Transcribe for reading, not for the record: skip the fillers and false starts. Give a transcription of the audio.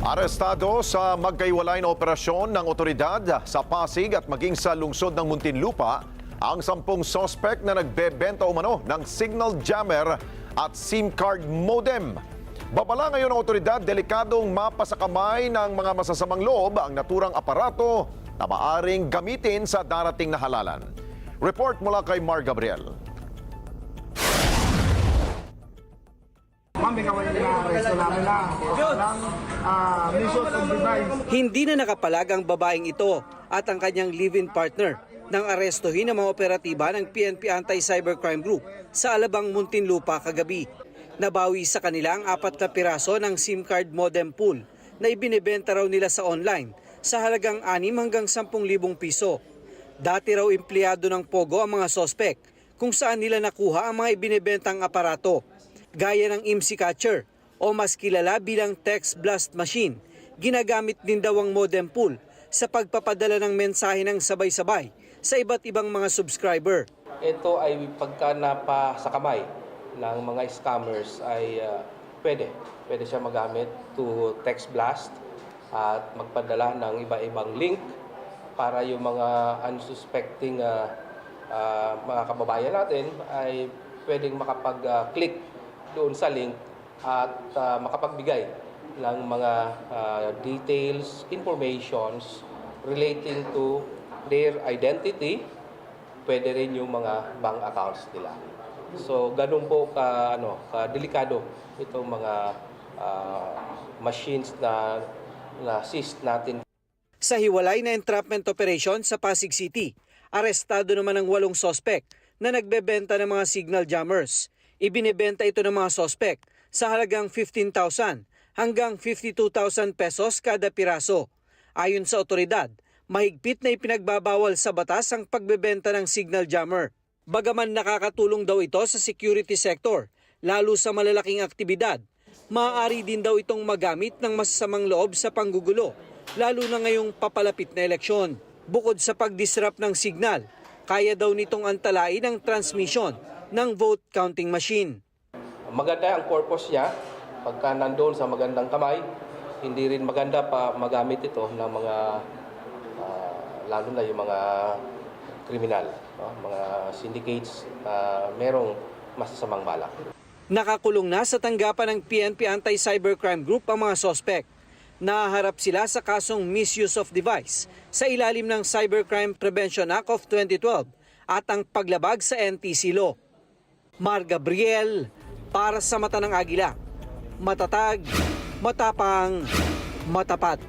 Arestado sa magkaiwalay na operasyon ng otoridad sa Pasig at maging sa lungsod ng Muntinlupa ang 10 sospek na nagbebenta umano ng signal jammer at SIM card modem. Babala ngayon ng otoridad, delikadong mapasakamay ng mga masasamang loob ang naturang aparato na maaring gamitin sa darating na halalan. Report mula kay Mar Gabriel. Hindi na nakapalag ang babaeng ito at ang kanyang live-in partner nang arestuhin ang mga operatiba ng PNP Anti-Cybercrime Group sa Alabang, Muntinlupa kagabi. Nabawi sa kanila ang 4 na piraso ng SIM card modem pool na ibinebenta raw nila sa online sa halagang 6 hanggang 10,000 piso. Dati raw empleyado ng Pogo ang mga sospek kung saan nila nakuha ang mga ibinebentang aparato. Gaya ng IMSI catcher o mas kilala bilang text blast machine, ginagamit din daw ang modem pool sa pagpapadala ng mensahe ng sabay-sabay sa iba't ibang mga subscriber. Ito ay pagka napa sa kamay ng mga scammers ay pwede siya magamit to text blast at magpadala ng iba-ibang link para yung mga unsuspecting mga kababayan natin ay pwedeng makapag-click doon sa link at makapagbigay ng mga details, informations relating to their identity, pwede rin yung mga bank accounts nila. So ganun po delikado itong mga machines na na-assist natin. Sa hiwalay na entrapment operation sa Pasig City, arestado naman ang 8 sospek na nagbebenta ng mga signal jammers. Ibinebenta ito ng mga sospek sa halagang 15,000 hanggang 52,000 pesos kada piraso. Ayon sa otoridad, mahigpit na ipinagbabawal sa batas ang pagbebenta ng signal jammer. Bagaman nakakatulong daw ito sa security sector, lalo sa malalaking aktibidad, maaari din daw itong magamit ng masasamang loob sa panggugulo, lalo na ngayong papalapit na eleksyon. Bukod sa pag-disrupt ng signal, kaya daw nitong antalain ang transmission ng vote counting machine. Maganda ang purpose niya pagka nandoon sa magandang kamay. Hindi rin maganda pa magamit ito ng mga lalo na yung mga kriminal, mga syndicates merong masasamang balak. Nakakulong na sa tanggapan ng PNP Anti-Cybercrime Group ang mga sospek. Nahaharap sila sa kasong misuse of device sa ilalim ng Cybercrime Prevention Act of 2012 at ang paglabag sa NTC Law. Mar Gabriel, para sa Mata ng Agila. Matatag, matapang, matapat.